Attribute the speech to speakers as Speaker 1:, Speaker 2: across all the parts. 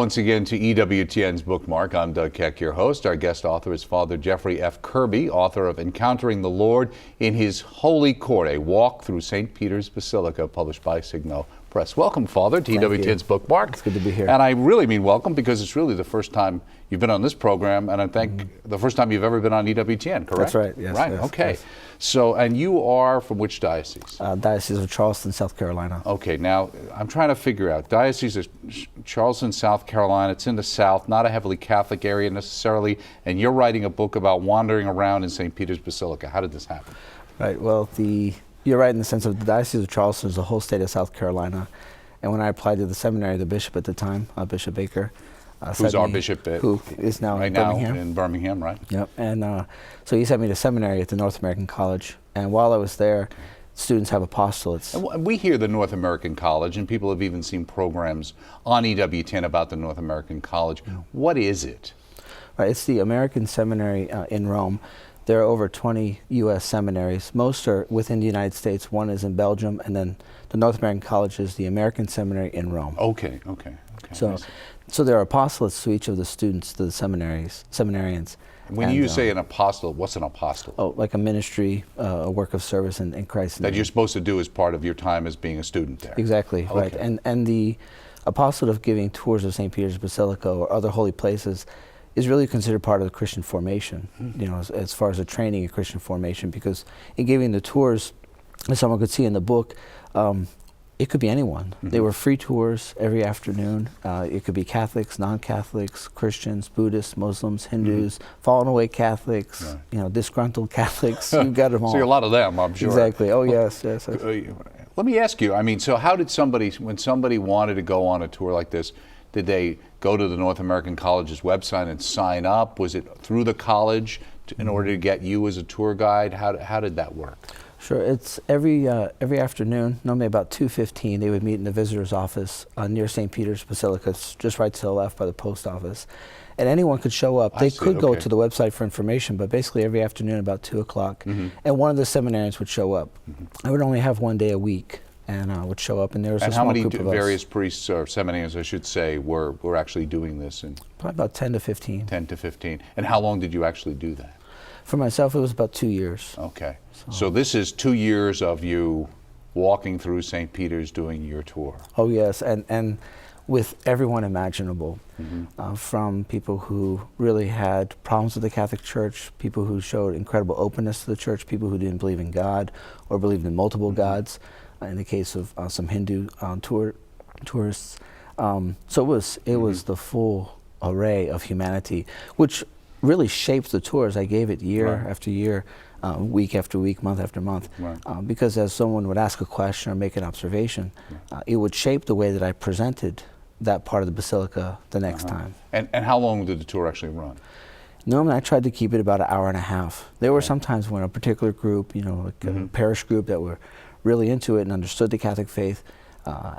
Speaker 1: once again to EWTN's Bookmark. I'm Doug Keck, your host. Our guest author is Father Jeffrey F. Kirby, author of Encountering the Lord in His Holy Court, a walk through St. Peter's Basilica, published by Signal Press. Welcome, Father, to EWTN's Bookmark.
Speaker 2: It's good to be here.
Speaker 1: And I really mean welcome, because it's really the first time you've been on this program, and I think the first time you've ever been on EWTN, correct?
Speaker 2: That's right, yes.
Speaker 1: Right,
Speaker 2: yes,
Speaker 1: okay.
Speaker 2: Yes.
Speaker 1: So, and you are from which diocese?
Speaker 2: Diocese of Charleston, South Carolina.
Speaker 1: Okay, now I'm trying to figure out, Diocese of Charleston, South Carolina, it's in the South, not a heavily Catholic area necessarily, and you're writing a book about wandering around in St. Peter's Basilica. How did this happen?
Speaker 2: Right, well, you're right in the sense of the Diocese of Charleston is the whole state of South Carolina. And when I applied to the seminary, the bishop at the time, Bishop Baker,
Speaker 1: who's our bishop
Speaker 2: who is now
Speaker 1: right
Speaker 2: in Birmingham.
Speaker 1: Now in Birmingham, right?
Speaker 2: Yep, and so he sent me to seminary at the North American College. And while I was there, students have apostolates.
Speaker 1: And we hear the North American College, and people have even seen programs on EWTN about the North American College. What is it?
Speaker 2: Right, it's the American Seminary in Rome. There are over 20 U.S. seminaries. Most are within the United States. One is in Belgium, and then the North American College is the American Seminary in Rome.
Speaker 1: Okay.
Speaker 2: So there are apostolates to each of the students, to the seminarians.
Speaker 1: When you say an apostolate, what's an apostolate?
Speaker 2: Oh, like a ministry, a work of service in Christ's name.
Speaker 1: That you're supposed to do as part of your time as being a student there.
Speaker 2: Exactly,
Speaker 1: okay.
Speaker 2: Right. And the apostolate of giving tours of St. Peter's Basilica or other holy places is really considered part of the Christian formation, you know, as far as the training in Christian formation, because in giving the tours, as someone could see in the book, it could be anyone. They were free tours every afternoon. It could be Catholics, non-Catholics, Christians, Buddhists, Muslims, Hindus, fallen away Catholics, you know, disgruntled Catholics. You've got them all.
Speaker 1: See a lot of them, I'm sure.
Speaker 2: Exactly. Oh, yes.
Speaker 1: Let me ask you, I mean, so how did when somebody wanted to go on a tour like this, did they go to the North American College's website and sign up? Was it through the college in order to get you as a tour guide? How did that work?
Speaker 2: Sure. It's every afternoon, normally about 2:15, they would meet in the visitor's office near St. Peter's Basilica. It's just right to the left by the post office. And anyone could show up. They could go to the website for information, but basically every afternoon about 2 o'clock, and one of the seminarians would show up. I would only have one day a week, and would show up, and there was a small group of us.
Speaker 1: And how many various priests or seminarians, I should say, were actually doing this?
Speaker 2: Probably about 10 to 15.
Speaker 1: 10 to 15. And how long did you actually do that?
Speaker 2: For myself, it was about 2 years.
Speaker 1: Okay. So this is 2 years of you walking through St. Peter's doing your tour.
Speaker 2: Oh, yes, and with everyone imaginable, from people who really had problems with the Catholic Church, people who showed incredible openness to the Church, people who didn't believe in God or believed in multiple gods, in the case of some Hindu tourists. So it was the full array of humanity, which really shaped the tours. I gave it year after year, week after week, month after month, because as someone would ask a question or make an observation, it would shape the way that I presented that part of the Basilica the next time.
Speaker 1: And how long did the tour actually run?
Speaker 2: Normally I tried to keep it about an hour and a half. There were sometimes when a particular group, you know, like a parish group that were really into it and understood the Catholic faith,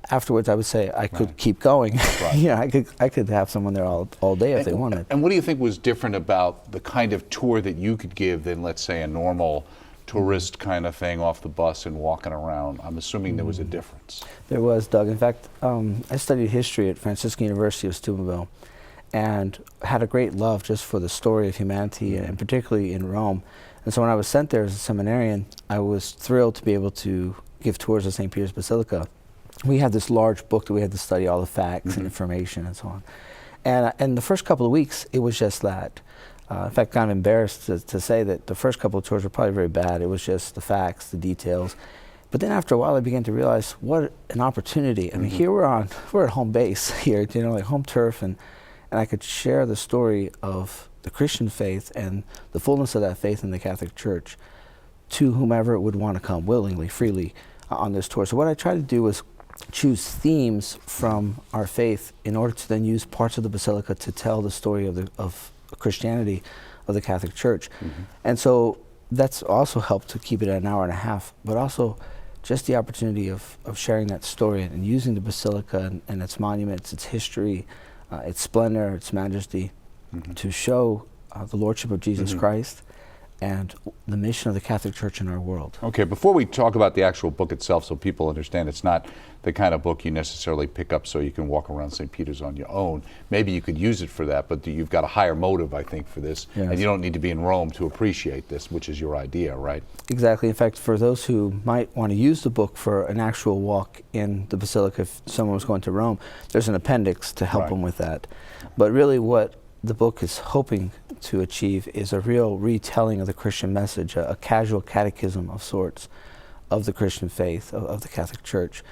Speaker 2: afterwards I would say I could keep going. You know, I could have someone there all day if they wanted.
Speaker 1: And what do you think was different about the kind of tour that you could give than, let's say, a normal tourist kind of thing off the bus and walking around? I'm assuming there was a difference.
Speaker 2: There was, Doug. In fact, I studied history at Franciscan University of Steubenville and had a great love just for the story of humanity, and particularly in Rome. And so when I was sent there as a seminarian, I was thrilled to be able to give tours of St. Peter's Basilica. We had this large book that we had to study all the facts and information and so on. And the first couple of weeks, it was just that. In fact, kind of embarrassed to say that the first couple of tours were probably very bad. It was just the facts, the details. But then after a while, I began to realize what an opportunity. I mean, here we're at home base here, you know, like home turf, and I could share the story of the Christian faith and the fullness of that faith in the Catholic Church to whomever would want to come willingly, freely on this tour. So what I tried to do was choose themes from our faith in order to then use parts of the Basilica to tell the story of Christianity, of the Catholic Church. And so that's also helped to keep it at an hour and a half, but also just the opportunity of sharing that story and using the Basilica and its monuments, its history, its splendor, its majesty, to show the Lordship of Jesus Christ, and the mission of the Catholic Church in our world.
Speaker 1: Okay, before we talk about the actual book itself, so people understand it's not the kind of book you necessarily pick up so you can walk around St. Peter's on your own. Maybe you could use it for that, but you've got a higher motive, I think, for this.
Speaker 2: Yes.
Speaker 1: And you don't need to be in Rome to appreciate this, which is your idea, right?
Speaker 2: Exactly. In fact, for those who might want to use the book for an actual walk in the Basilica, if someone was going to Rome, there's an appendix to help them with that. But really what the book is hoping to achieve is a real retelling of the Christian message, a casual catechism of sorts of the Christian faith, of the Catholic Church,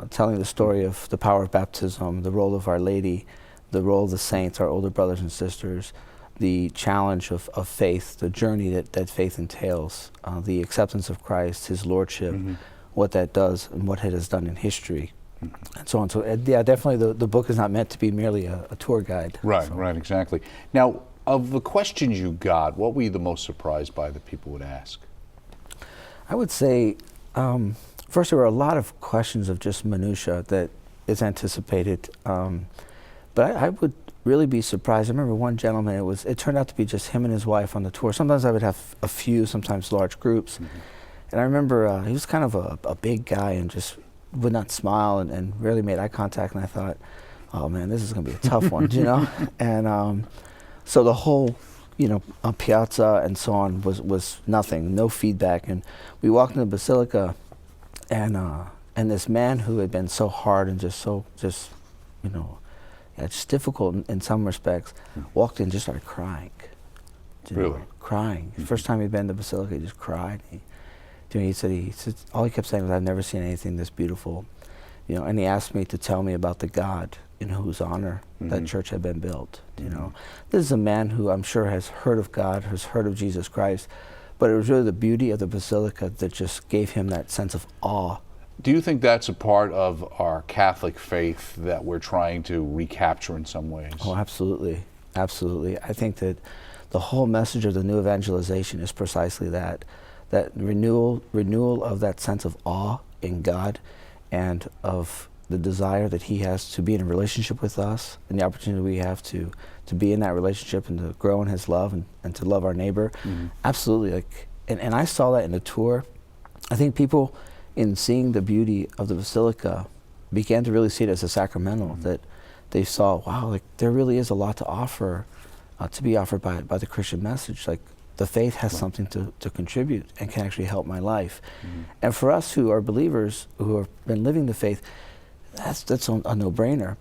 Speaker 2: telling the story of the power of baptism, the role of Our Lady, the role of the saints, our older brothers and sisters, the challenge of faith, the journey that faith entails, the acceptance of Christ, His Lordship, what that does and what it has done in history, and so on. So yeah, definitely the book is not meant to be merely a tour guide.
Speaker 1: Right,
Speaker 2: so.
Speaker 1: right, exactly. Now, of the questions you got, what were you the most surprised by that people would ask?
Speaker 2: I would say, first, there were a lot of questions of just minutia that is anticipated, but I would really be surprised. I remember one gentleman, it turned out to be just him and his wife on the tour. Sometimes I would have a few, sometimes large groups. And I remember he was kind of a big guy and just would not smile and rarely made eye contact. And I thought, oh man, this is going to be a tough one, you know? And so the whole, piazza and so on was nothing, no feedback. And we walked in the Basilica, and this man who had been so hard and just difficult in some respects, walked in and just started crying.
Speaker 1: Really?
Speaker 2: Crying. The first time he'd been to the Basilica, he just cried. He said all he kept saying was, "I've never seen anything this beautiful," and he asked me to tell me about the God in whose honor that church had been built. This is a man who I'm sure has heard of God, has heard of Jesus Christ, but it was really the beauty of the Basilica that just gave him that sense of awe.
Speaker 1: Do you think that's a part of our Catholic faith that we're trying to recapture in some ways?
Speaker 2: Oh, absolutely, absolutely. I think that the whole message of the new evangelization is precisely that renewal of that sense of awe in God and of the desire that He has to be in a relationship with us, and the opportunity we have to be in that relationship and to grow in His love and to love our neighbor. Absolutely. And I saw that in the tour. I think people, in seeing the beauty of the Basilica, began to really see it as a sacramental, that they saw, wow, there really is a lot to offer, to be offered by the Christian message. The faith has something to contribute and can actually help my life. And for us who are believers, who have been living the faith, that's a no-brainer.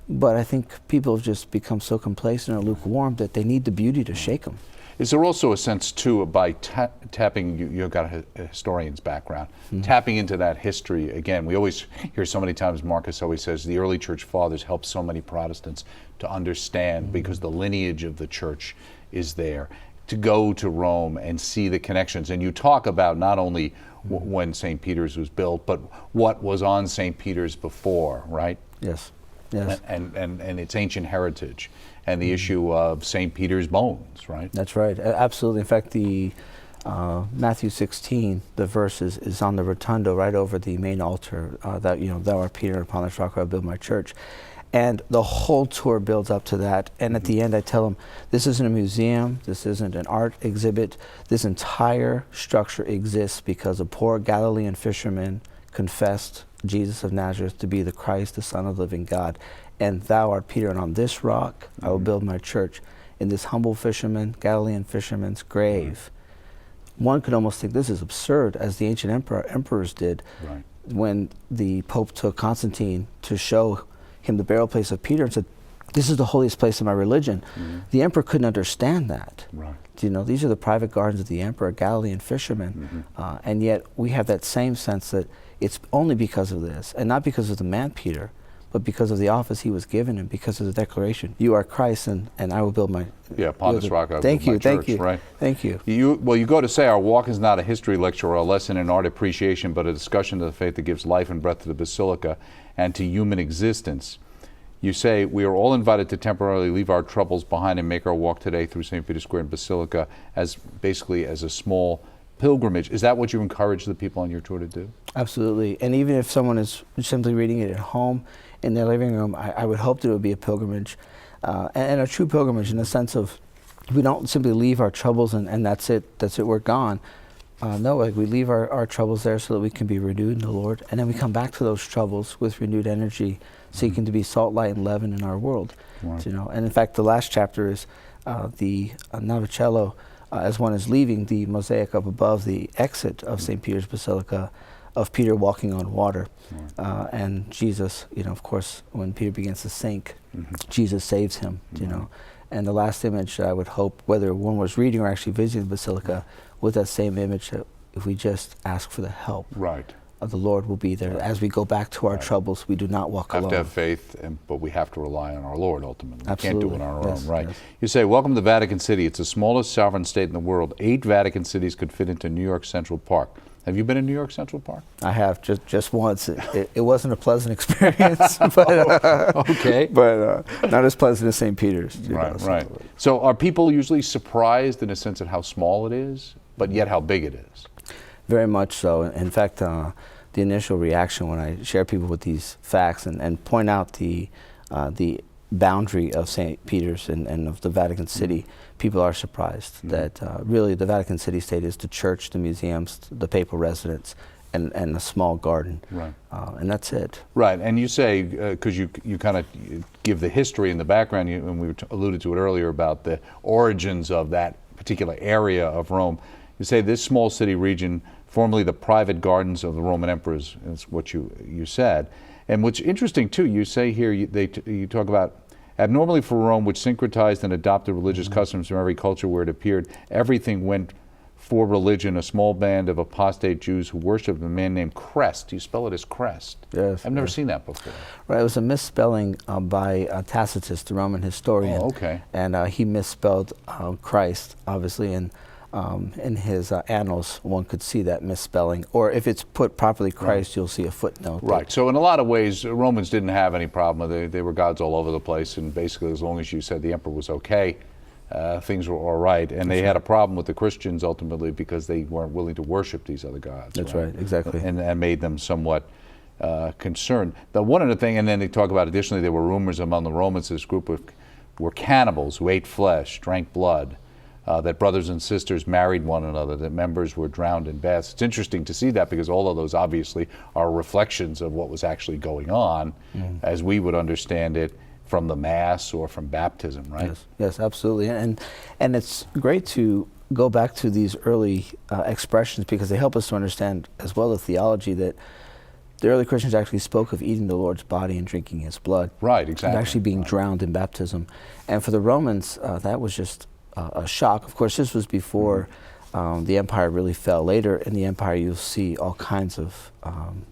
Speaker 2: But I think people have just become so complacent or lukewarm that they need the beauty to shake them.
Speaker 1: Is there also a sense, too, by tapping, you've got a historian's background, tapping into that history? Again, we always hear so many times, Marcus always says, the early church fathers helped so many Protestants to understand, because the lineage of the church is there, to go to Rome and see the connections. And you talk about not only when St. Peter's was built, but what was on St. Peter's before, right?
Speaker 2: Yes. Yes.
Speaker 1: And its ancient heritage, and the issue of St. Peter's bones, right?
Speaker 2: That's right. Absolutely. In fact, the Matthew 16, the verse is on the rotundo right over the main altar, thou art Peter, and upon this rock I will build my church. And the whole tour builds up to that. And at the end, I tell them, this isn't a museum, this isn't an art exhibit. This entire structure exists because a poor Galilean fisherman confessed Jesus of Nazareth to be the Christ, the Son of the living God. And thou art Peter, and on this rock I will build my church. In this humble fisherman, Galilean fisherman's grave. One could almost think this is absurd, as the ancient emperors did.
Speaker 1: Right.
Speaker 2: When the Pope took Constantine to show him the burial place of Peter and said, this is the holiest place in my religion. The emperor couldn't understand that.
Speaker 1: Right.
Speaker 2: These are the private gardens of the emperor, a Galilean fisherman. And yet we have that same sense that it's only because of this, and not because of the man Peter, but because of the office he was given and because of the declaration, you are Christ, and I will build my...
Speaker 1: Yeah, upon this rock I will
Speaker 2: build
Speaker 1: build my church,
Speaker 2: thank you,
Speaker 1: right?
Speaker 2: Thank you.
Speaker 1: You go to say our walk is not a history lecture or a lesson in art appreciation, but a discussion of the faith that gives life and breath to the Basilica and to human existence. You say, we are all invited to temporarily leave our troubles behind and make our walk today through St. Peter's Square and Basilica as a small pilgrimage. Is that what you encourage the people on your tour to do?
Speaker 2: Absolutely. And even if someone is simply reading it at home in their living room, I would hope that it would be a pilgrimage, and a true pilgrimage in the sense of we don't simply leave our troubles and that's it, we're gone. No, like we leave our troubles there so that we can be renewed in the Lord, and then we come back to those troubles with renewed energy, seeking to be salt, light, and leaven in our world.
Speaker 1: Right.
Speaker 2: You know, and in fact, the last chapter is the Navicello, as one is leaving, the mosaic up above the exit of St. Peter's Basilica, of Peter walking on water, and Jesus. You know, of course, when Peter begins to sink, Jesus saves him. You know, and the last image I would hope, whether one was reading or actually visiting the Basilica, with that same image, that if we just ask for the help, the Lord will be there. As we go back to our troubles, we do not walk alone.
Speaker 1: We have to have faith, but we have to rely on our Lord ultimately.
Speaker 2: Absolutely.
Speaker 1: We can't do it on our
Speaker 2: Yes,
Speaker 1: own, right?
Speaker 2: yes.
Speaker 1: You say, welcome to Vatican City. It's the smallest sovereign state in the world. 8 Vatican cities could fit into New York Central Park. Have you been in New York Central Park? I
Speaker 2: have, just once. It wasn't a pleasant experience, but
Speaker 1: okay,
Speaker 2: but not as pleasant as St. Peter's.
Speaker 1: Right. So are people usually surprised in a sense at how small it is, but yet how big it is?
Speaker 2: Very much so. In fact, the initial reaction when I share people with these facts and point out the boundary of St. Peter's and of the Vatican City, people are surprised that really the Vatican City State is the church, the museums, the papal residence, and a small garden.
Speaker 1: Right.
Speaker 2: And that's it.
Speaker 1: Right. And you say, because you kind of give the history and the background, and we alluded to it earlier about the origins of that particular area of Rome, you say this small city region, formerly the private gardens of the Roman emperors, is what you said. And what's interesting too, you say here, you talk about abnormally for Rome, which syncretized and adopted religious customs from every culture where it appeared, everything went for religion, a small band of apostate Jews who worshipped a man named Crest. You spell it as Crest.
Speaker 2: Yes.
Speaker 1: I've never seen that before.
Speaker 2: Right, it was a misspelling by Tacitus, the Roman historian.
Speaker 1: Oh, okay.
Speaker 2: And he misspelled Christ, obviously, and in his annals, one could see that misspelling. Or if it's put properly Christ, you'll see a footnote.
Speaker 1: Right. So in a lot of ways, Romans didn't have any problem. They were gods all over the place, and basically as long as you said the emperor was okay, things were all right. And they had a problem with the Christians ultimately because they weren't willing to worship these other gods.
Speaker 2: That's right, exactly.
Speaker 1: And that made them somewhat concerned. The one other thing, and then they talk about additionally, there were rumors among the Romans, this group were cannibals who ate flesh, drank blood. That brothers and sisters married one another, that members were drowned in baths. It's interesting to see that because all of those obviously are reflections of what was actually going on as we would understand it from the Mass or from baptism, right?
Speaker 2: Yes, absolutely. And it's great to go back to these early expressions because they help us to understand as well the theology that the early Christians actually spoke of eating the Lord's body and drinking his blood.
Speaker 1: Right, exactly.
Speaker 2: And actually being drowned in baptism. And for the Romans, that was just a shock. Of course, this was before the empire really fell. Later in the empire, you'll see all kinds of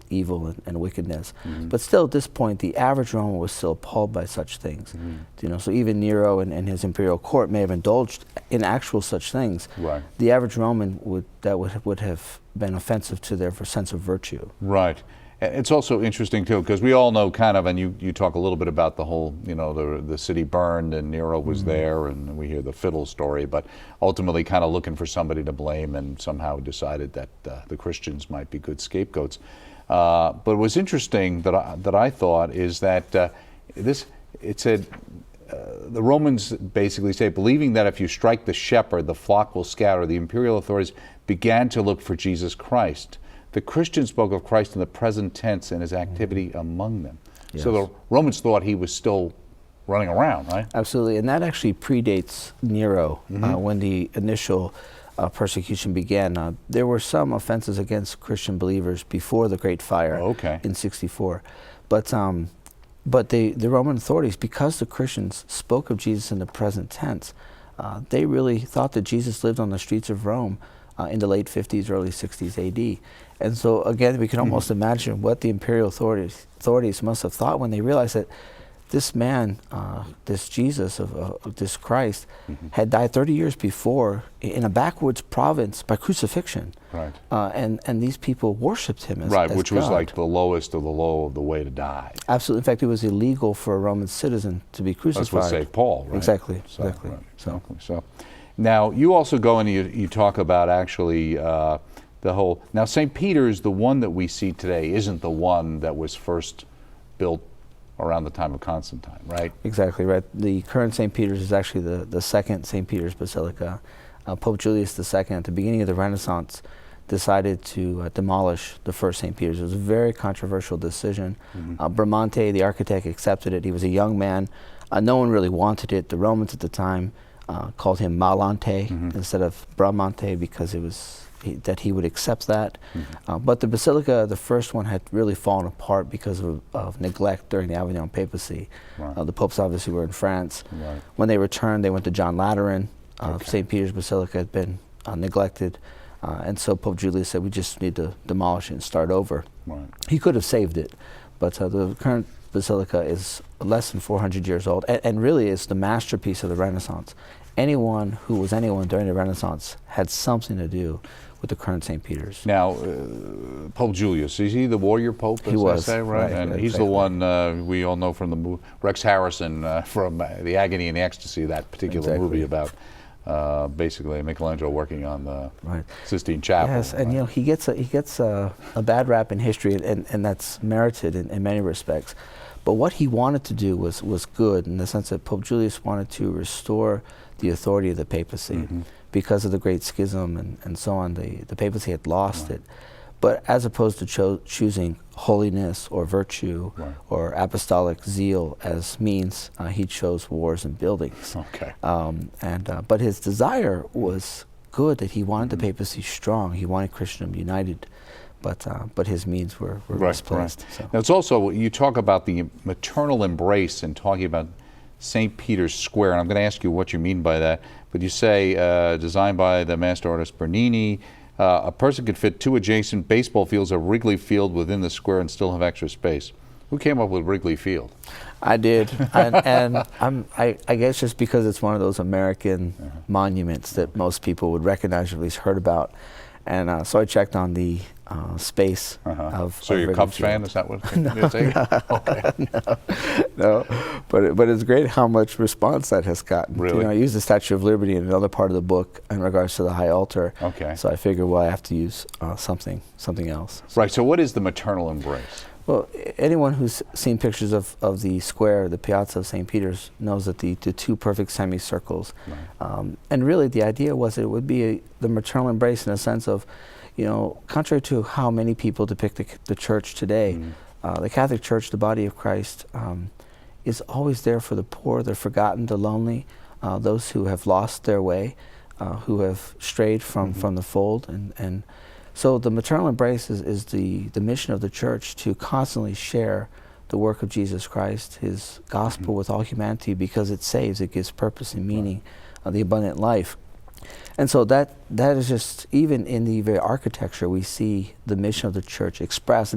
Speaker 2: evil and wickedness. But still, at this point, the average Roman was still appalled by such things. You know, so even Nero and his imperial court may have indulged in actual such things.
Speaker 1: Right.
Speaker 2: The average Roman would have been offensive to their sense of virtue.
Speaker 1: Right. It's also interesting too, because we all know kind of, and you talk a little bit about the whole, you know, the city burned and Nero was there, and we hear the fiddle story, but ultimately kind of looking for somebody to blame and somehow decided that the Christians might be good scapegoats. But what's interesting that I thought is that it said, the Romans basically say, believing that if you strike the shepherd, the flock will scatter, the imperial authorities began to look for Jesus Christ. The Christians spoke of Christ in the present tense and his activity among them. Yes. So the Romans thought he was still running around, right?
Speaker 2: Absolutely, and that actually predates Nero when the initial persecution began. There were some offenses against Christian believers before the Great Fire in 64. But the Roman authorities, because the Christians spoke of Jesus in the present tense, they really thought that Jesus lived on the streets of Rome in the late 50s, early 60s AD. And so again, we can almost imagine what the imperial authorities must have thought when they realized that this man, this Jesus, this Christ, had died 30 years before in a backwoods province by crucifixion.
Speaker 1: Right.
Speaker 2: And these people worshipped him as God.
Speaker 1: Which was like the lowest of the low of the way to die.
Speaker 2: Absolutely. In fact, it was illegal for a Roman citizen to be crucified.
Speaker 1: That's what saved Paul, right?
Speaker 2: Exactly.
Speaker 1: So now you also go and you talk about actually the whole. Now St. Peter's, the one that we see today, isn't the one that was first built around the time of Constantine, right?
Speaker 2: Exactly right. The current St. Peter's is actually the second St. Peter's Basilica. Pope Julius II, at the beginning of the Renaissance, decided to demolish the first St. Peter's. It was a very controversial decision. Bramante, the architect, accepted it. He was a young man. No one really wanted it. The Romans at the time called him Malante instead of Bramante because it was that he would accept that. But the Basilica, the first one, had really fallen apart because of neglect during the Avignon papacy. The popes obviously were in France. When they returned, they went to John Lateran. St. Peter's Basilica had been neglected. And so Pope Julius said, we just need to demolish it and start over. He could have saved it, but the current Basilica is less than 400 years old, and really is the masterpiece of the Renaissance. Anyone who was anyone during the Renaissance had something to do with the current St. Peter's.
Speaker 1: Now, Pope Julius, is he the warrior pope, as
Speaker 2: he was,
Speaker 1: they say, right? And he's the one we all know from the movie, Rex Harrison from The Agony and the Ecstasy, that particular movie about basically Michelangelo working on the Sistine Chapel.
Speaker 2: Yes, and you know, he gets a bad rap in history, and that's merited in many respects. But what he wanted to do was good, in the sense that Pope Julius wanted to restore the authority of the papacy. Because of the Great Schism and so on, the papacy had lost it. But as opposed to choosing holiness or virtue or apostolic zeal as means, he chose wars and buildings. But his desire was good, that he wanted the papacy strong. He wanted Christendom united. But his means were misplaced. So.
Speaker 1: Now it's also, you talk about the maternal embrace and talking about St. Peter's Square, and I'm going to ask you what you mean by that, but you say designed by the master artist Bernini, a person could fit 2 adjacent baseball fields at Wrigley Field within the square and still have extra space. Who came up with Wrigley Field?
Speaker 2: I did, and I guess just because it's one of those American monuments that most people would recognize, or at least heard about. And so I checked on the space of.
Speaker 1: So you're a Cubs fan? Is that what you're saying?
Speaker 2: No. But it's great how much response that has gotten.
Speaker 1: Really?
Speaker 2: You know, I use the Statue of Liberty in another part of the book in regards to the high altar. So I figured, well, I have to use something else.
Speaker 1: Right. So what is the maternal embrace?
Speaker 2: Well, anyone who's seen pictures of the square, the Piazza of St. Peter's, knows that the 2 perfect semicircles. And really the idea was it would be the maternal embrace in a sense of, you know, contrary to how many people depict the church today, the Catholic Church, the body of Christ, is always there for the poor, the forgotten, the lonely, those who have lost their way, who have strayed from the fold. And so the maternal embrace is the mission of the church, to constantly share the work of Jesus Christ, his gospel with all humanity, because it saves, it gives purpose and meaning, the abundant life. And so that is just, even in the very architecture, we see the mission of the church expressed.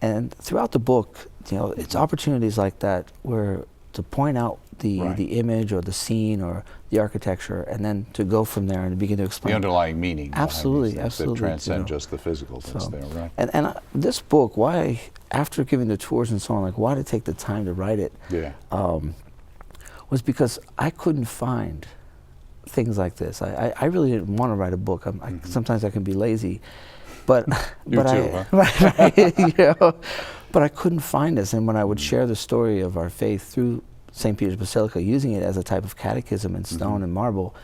Speaker 2: And throughout the book, you know, it's opportunities like that where to point out the image or the scene or the architecture, and then to go from there and begin to explain
Speaker 1: the underlying meaning.
Speaker 2: Absolutely.
Speaker 1: That transcend just the physical that's there, right?
Speaker 2: And this book, why, after giving the tours and so on, like why to take the time to write it, was because I couldn't find things like this. I really didn't want to write a book. Sometimes I can be lazy, but
Speaker 1: you
Speaker 2: but I couldn't find this. And when I would share the story of our faith through St. Peter's Basilica, using it as a type of catechism in stone and marble,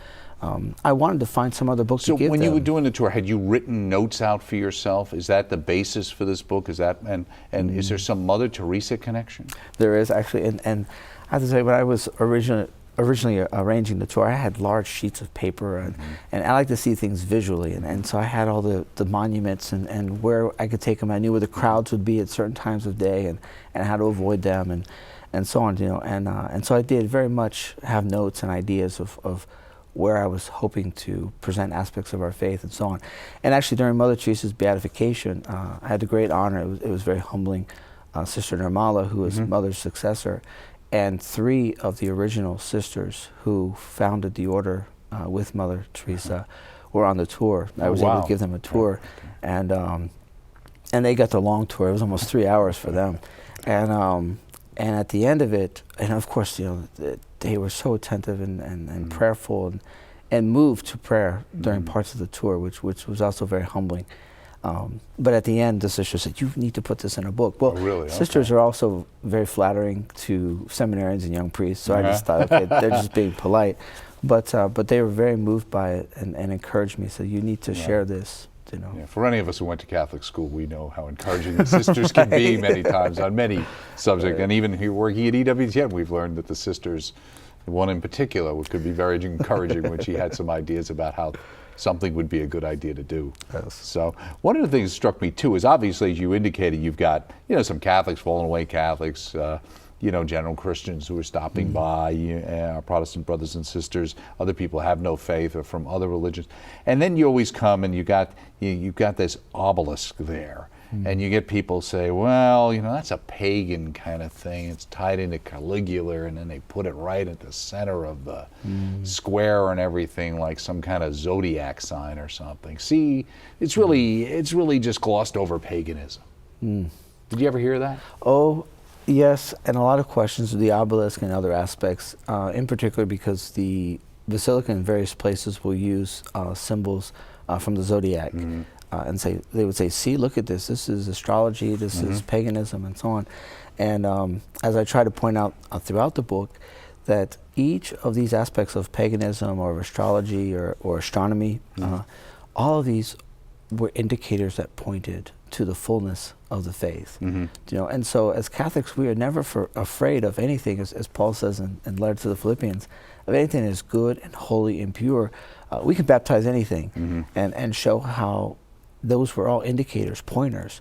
Speaker 2: I wanted to find some other book to give them. So
Speaker 1: when you were doing the tour, had you written notes out for yourself? Is that the basis for this book? Is that and is there some Mother Teresa connection?
Speaker 2: There is actually, and I have to say, when I was originally arranging the tour, I had large sheets of paper, and I like to see things visually, and so I had all the monuments and where I could take them. I knew where the crowds would be at certain times of day, and how to avoid them, and so on, you know, and so I did very much have notes and ideas of where I was hoping to present aspects of our faith and so on. And actually during Mother Teresa's beatification, I had the great honor, it was very humbling, Sister Nirmala, who was Mother's successor, and 3 of the original sisters who founded the order with Mother Teresa were on the tour. I was able to give them a tour, and they got the long tour. It was almost 3 hours for them, and at the end of it, and of course, you know, they were so attentive and prayerful and moved to prayer during parts of the tour, which was also very humbling. But at the end, the sister said, "You need to put this in a book." Well,
Speaker 1: Oh, really?
Speaker 2: sisters
Speaker 1: Okay.
Speaker 2: are also very flattering to seminarians and young priests, so I just thought, okay, they're just being polite. But they were very moved by it and encouraged me. So you need to share this. You know.
Speaker 1: Yeah, for any of us who went to Catholic school, we know how encouraging the sisters can be many times on many subjects. And even here working at EWTN, we've learned that the sisters, one in particular, could be very encouraging when she had some ideas about how something would be a good idea to do.
Speaker 2: Yes.
Speaker 1: So one of the things that struck me too is obviously, as you indicated, you've got some Catholics, fallen away Catholics, general Christians who are stopping by, our Protestant brothers and sisters. Other people have no faith or from other religions, and then you always come and you've got this obelisk there, and you get people say, well, that's a pagan kind of thing. It's tied into Caligula, and then they put it right at the center of the square and everything, like some kind of zodiac sign or something. See, it's really just glossed over paganism. Did you ever hear that?
Speaker 2: Oh, yes, and a lot of questions with the obelisk and other aspects, in particular because the Basilica in various places will use symbols from the zodiac, and they would say, "See, look at this. This is astrology. This is paganism, and so on." And as I try to point out throughout the book, that each of these aspects of paganism or of astrology or astronomy, all of these were indicators that pointed to the fullness of the faith. And so as Catholics, we are never afraid of anything, as Paul says in letter to the Philippians, of anything that is good and holy and pure. We can baptize anything and show how those were all indicators, pointers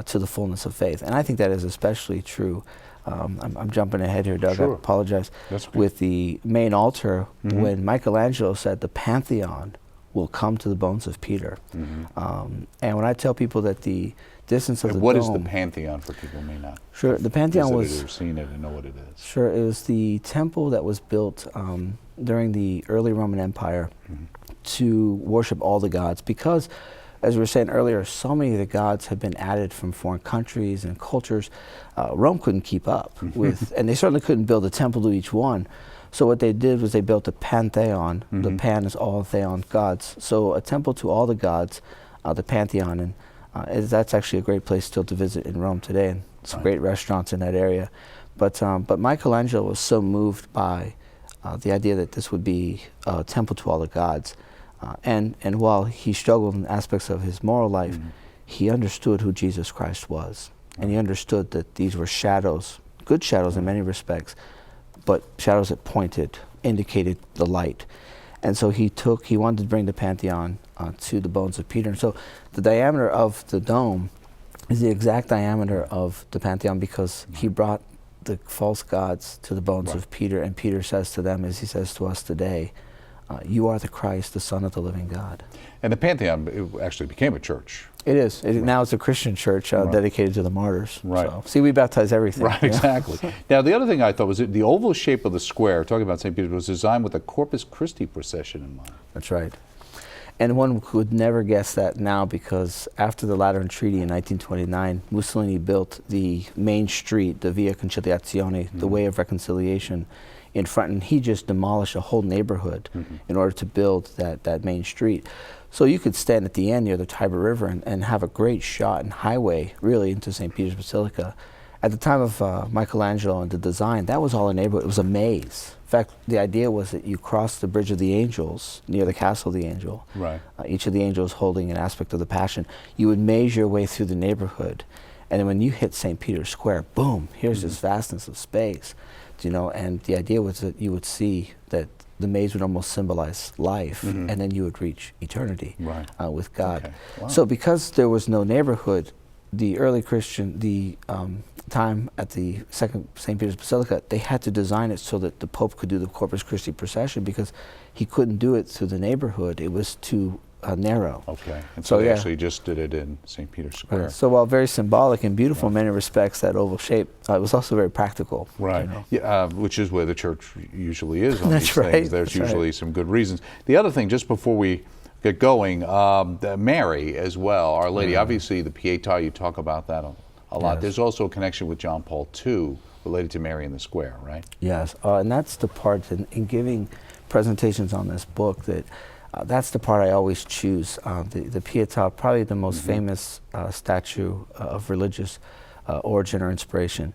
Speaker 2: to the fullness of faith. And I think that is especially true. I'm jumping ahead here, Doug.
Speaker 1: Sure.
Speaker 2: I apologize.
Speaker 1: That's okay.
Speaker 2: With the main altar, when Michelangelo said the Pantheon will come to the bones of Peter. And when I tell people that the distance of the
Speaker 1: what
Speaker 2: dome...
Speaker 1: is the Pantheon for people who may not
Speaker 2: Sure, the Pantheon was...
Speaker 1: visited or seen it and know what it is?
Speaker 2: Sure, it was the temple that was built during the early Roman Empire to worship all the gods, because, as we were saying earlier, so many of the gods had been added from foreign countries and cultures. Rome couldn't keep up with, and they certainly couldn't build a temple to each one. So what they did was they built a pantheon. The pan is all theon, gods. So a temple to all the gods, the Pantheon, and that's actually a great place still to visit in Rome today, and some great restaurants in that area. But Michelangelo was so moved by the idea that this would be a temple to all the gods. And while he struggled in aspects of his moral life, he understood who Jesus Christ was. And he understood that these were shadows, good shadows in many respects, but shadows that indicated the light. And so he wanted to bring the Pantheon to the bones of Peter. And so the diameter of the dome is the exact diameter of the Pantheon, because he brought the false gods to the bones of Peter. And Peter says to them, as he says to us today, "You are the Christ, the Son of the living God."
Speaker 1: And the Pantheon actually became a church.
Speaker 2: It is. Now it's a Christian church dedicated to the martyrs.
Speaker 1: Right.
Speaker 2: So, see, we baptize everything.
Speaker 1: Right, exactly. Now, the other thing I thought was that the oval shape of the square, talking about St. Peter's, was designed with a Corpus Christi procession in mind.
Speaker 2: That's right. And one would never guess that now, because after the Lateran Treaty in 1929, Mussolini built the main street, the Via Conciliazione, the Way of Reconciliation, in front, and he just demolished a whole neighborhood in order to build that main street. So you could stand at the end near the Tiber River and have a great shot and highway really into St. Peter's Basilica. At the time of Michelangelo and the design, that was all a neighborhood. It was a maze. In fact, the idea was that you crossed the Bridge of the Angels near the Castle of the Angel.
Speaker 1: Right.
Speaker 2: Each of the angels holding an aspect of the Passion. You would maze your way through the neighborhood. And then when you hit St. Peter's Square, boom, here's this vastness of space. And the idea was that you would see that the maze would almost symbolize life, and then you would reach eternity with God.
Speaker 1: Okay. Wow.
Speaker 2: So because there was no neighborhood, the early Christian, time at the second St. Peter's Basilica, they had to design it so that the Pope could do the Corpus Christi procession, because he couldn't do it through the neighborhood. It was too narrow.
Speaker 1: Okay. And so they actually just did it in St. Peter's Square.
Speaker 2: So while very symbolic and beautiful in many respects, that oval shape, it was also very practical.
Speaker 1: Right. Yeah, which is where the church usually is on these
Speaker 2: right.
Speaker 1: things. There's usually some good reasons. The other thing, just before we get going, Mary as well, Our Lady, obviously the Pietà, you talk about that a lot. There's also a connection with John Paul II related to Mary in the Square, right?
Speaker 2: Yes, and that's the part in giving presentations on this book that that's the part I always choose. The Pietà, probably the most famous statue of religious origin or inspiration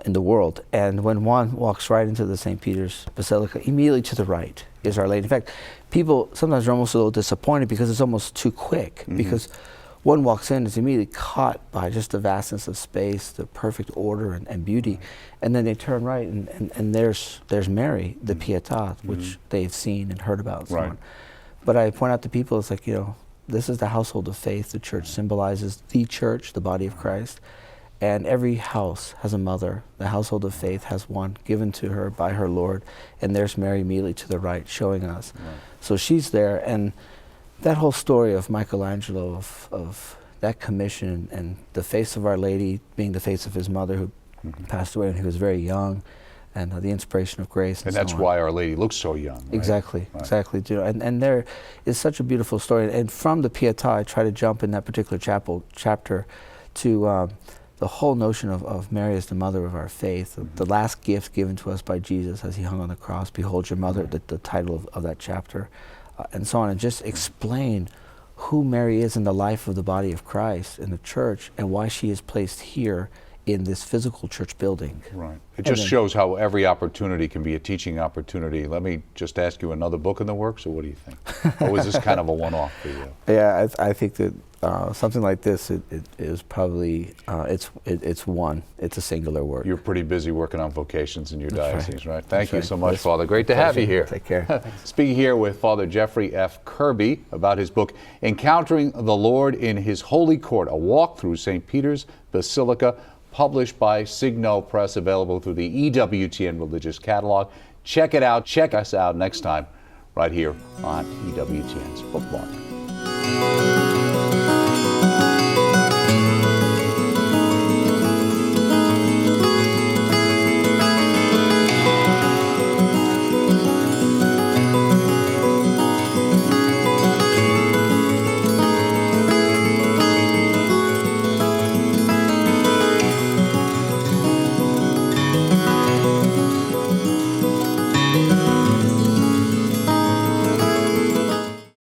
Speaker 2: in the world. And when one walks right into the St. Peter's Basilica, immediately to the right is Our Lady. In fact, people sometimes are almost a little disappointed because it's almost too quick, because one walks in, is immediately caught by just the vastness of space, the perfect order and beauty, and then they turn right, and there's Mary, the Pietà, which they've seen and heard about and so on. But I point out to people, it's like, this is the household of faith. The church symbolizes the church, the body of Christ, and every house has a mother. The household of faith has one given to her by her Lord, and there's Mary immediately to the right, showing us. So she's there, and that whole story of Michelangelo, of that commission, and the face of Our Lady being the face of his mother who passed away when he was very young, and the inspiration of grace.
Speaker 1: And that's why Our Lady looks so young. Right?
Speaker 2: Exactly, exactly. And there is such a beautiful story. And from the Pietà, I try to jump in that particular chapter to the whole notion of Mary as the mother of our faith, the last gift given to us by Jesus as he hung on the cross. Behold your mother, the title of that chapter. And so on, and just explain who Mary is in the life of the body of Christ in the church, and why she is placed here in this physical church building.
Speaker 1: Right. It just shows how every opportunity can be a teaching opportunity. Let me just ask you, another book in the works, or what do you think? Or was this kind of a one-off for you?
Speaker 2: Yeah, I think that something like this, it is probably, it's a singular work.
Speaker 1: You're pretty busy working on vocations in your diocese, right? Thank you
Speaker 2: right.
Speaker 1: so much, Father. Great to have you here.
Speaker 2: Take care.
Speaker 1: Speaking here with Father Jeffrey F. Kirby about his book, Encountering the Lord in His Holy Court, a walk through St. Peter's Basilica, published by Signo Press, available through the EWTN Religious Catalog. Check it out. Check us out next time right here on EWTN's Bookmark.